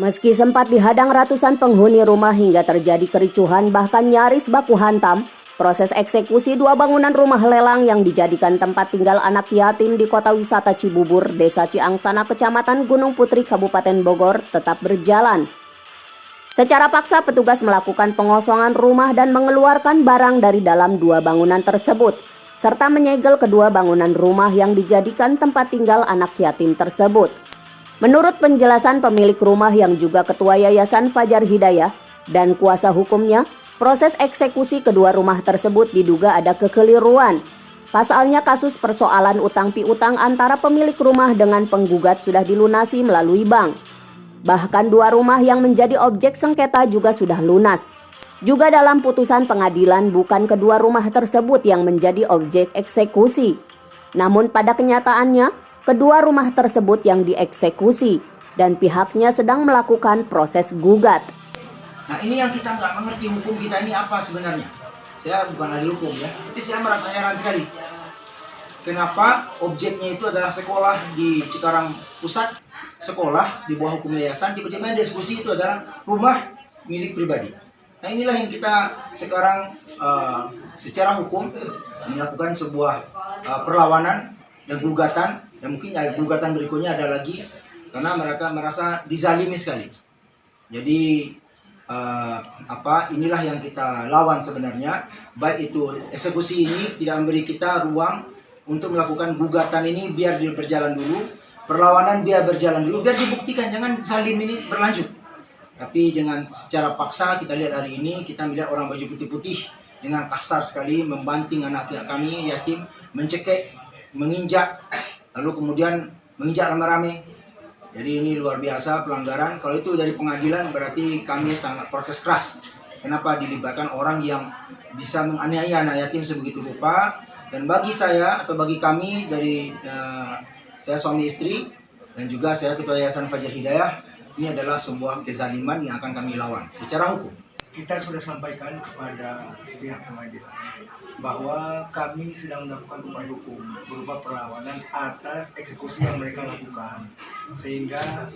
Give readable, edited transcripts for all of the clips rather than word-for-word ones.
Meski sempat dihadang ratusan penghuni rumah hingga terjadi kericuhan bahkan nyaris baku hantam, proses eksekusi dua bangunan rumah lelang yang dijadikan tempat tinggal anak yatim di Kota Wisata Cibubur, Desa Ciangsana, Kecamatan Gunung Putri, Kabupaten Bogor tetap berjalan. Secara paksa petugas melakukan pengosongan rumah dan mengeluarkan barang dari dalam dua bangunan tersebut, serta menyegel kedua bangunan rumah yang dijadikan tempat tinggal anak yatim tersebut. Menurut penjelasan pemilik rumah yang juga ketua Yayasan Fajar Hidayah dan kuasa hukumnya, proses eksekusi kedua rumah tersebut diduga ada kekeliruan. Pasalnya kasus persoalan utang piutang antara pemilik rumah dengan penggugat sudah dilunasi melalui bank. Bahkan dua rumah yang menjadi objek sengketa juga sudah lunas. Juga dalam putusan pengadilan bukan kedua rumah tersebut yang menjadi objek eksekusi. Namun pada kenyataannya, kedua rumah tersebut yang dieksekusi dan pihaknya sedang melakukan proses gugat. Nah, ini yang kita nggak mengerti hukum kita ini apa sebenarnya. Saya bukan ahli hukum ya, tapi saya merasa heran sekali. Kenapa objeknya itu adalah sekolah di Cikarang Pusat, sekolah di bawah hukum yayasan, tiba-tiba diskusi itu adalah rumah milik pribadi. Nah, inilah yang kita sekarang secara hukum melakukan sebuah perlawanan dan gugatan, dan mungkin gugatan berikutnya ada lagi karena mereka merasa dizalimi sekali. Jadi inilah yang kita lawan sebenarnya, baik itu eksekusi ini tidak memberi kita ruang untuk melakukan gugatan ini biar dia berjalan dulu, perlawanan biar berjalan dulu, biar dibuktikan, jangan zalim ini berlanjut. Tapi dengan secara paksa kita lihat hari ini, kita melihat orang baju putih-putih dengan kasar sekali membanting anak kami yatim, mencekik, menginjak, lalu kemudian menginjak rame-rame. Jadi ini luar biasa pelanggaran. Kalau itu dari pengadilan berarti kami sangat protes keras. Kenapa dilibatkan orang yang bisa menganiaya anak yatim sebegitu rupa? Dan bagi saya atau bagi kami dari saya suami istri dan juga saya ketua Yayasan Fajar Hidayah, ini adalah sebuah kezaliman yang akan kami lawan secara hukum. Kita sudah sampaikan kepada pihak pengadilan bahwa kami sedang melakukan upaya hukum berupa perlawanan atas eksekusi yang mereka lakukan, sehingga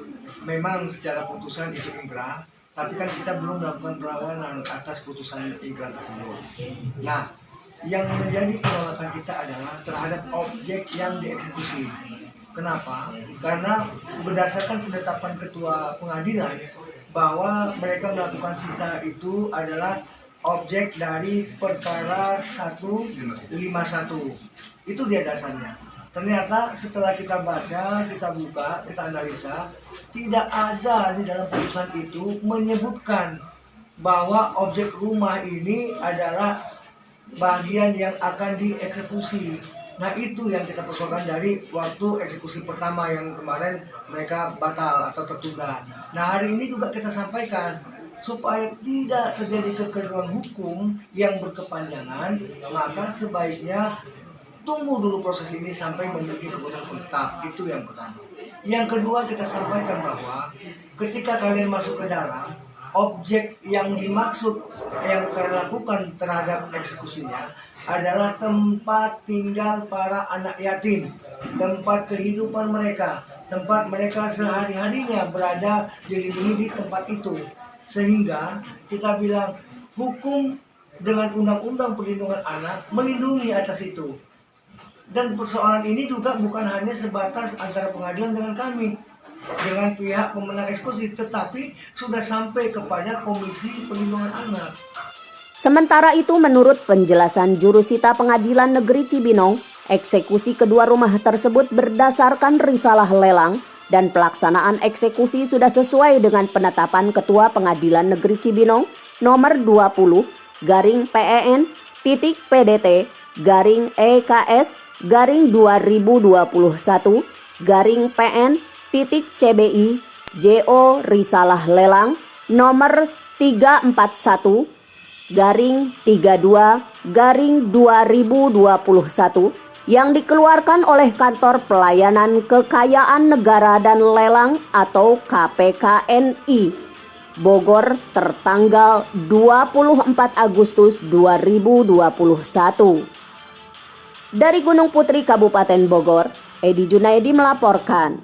memang secara putusan itu inkrah, tapi kan kita belum melakukan perlawanan atas putusan inkrah tersebut. Nah, yang menjadi penolakan kita adalah terhadap objek yang dieksekusi. Kenapa? Karena berdasarkan penetapan ketua pengadilan bahwa mereka melakukan sita itu adalah objek dari perkara 151. Itu dia dasarnya. Ternyata setelah kita baca, kita buka, kita analisa, tidak ada di dalam putusan itu menyebutkan bahwa objek rumah ini adalah bagian yang akan dieksekusi. Nah, itu yang kita persoalkan dari waktu eksekusi pertama yang kemarin mereka batal atau tertunda. Nah, hari ini juga kita sampaikan supaya tidak terjadi kekeliruan hukum yang berkepanjangan, maka sebaiknya tunggu dulu proses ini sampai memiliki keputusan tetap. Itu yang pertama. Yang kedua, kita sampaikan bahwa ketika kalian masuk ke dalam, objek yang dimaksud yang kalian lakukan terhadap eksekusinya adalah tempat tinggal para anak yatim, tempat kehidupan mereka, tempat mereka sehari-harinya berada dilindungi di tempat itu. Sehingga kita bilang hukum dengan undang-undang perlindungan anak melindungi atas itu. Dan persoalan ini juga bukan hanya sebatas antara pengadilan dengan kami, dengan pihak pemenang eksekusi, tetapi sudah sampai kepada Komisi Perlindungan Anak. Sementara itu menurut penjelasan jurusita Pengadilan Negeri Cibinong, eksekusi kedua rumah tersebut berdasarkan risalah lelang dan pelaksanaan eksekusi sudah sesuai dengan penetapan Ketua Pengadilan Negeri Cibinong nomor 20/PEN/TPDT/2021/PN/CBI JO Risalah Lelang nomor 341/32/2021 yang dikeluarkan oleh Kantor Pelayanan Kekayaan Negara dan Lelang atau KPKNI Bogor tertanggal 24 Agustus 2021. Dari Gunung Putri, Kabupaten Bogor, Edi Junaidi melaporkan.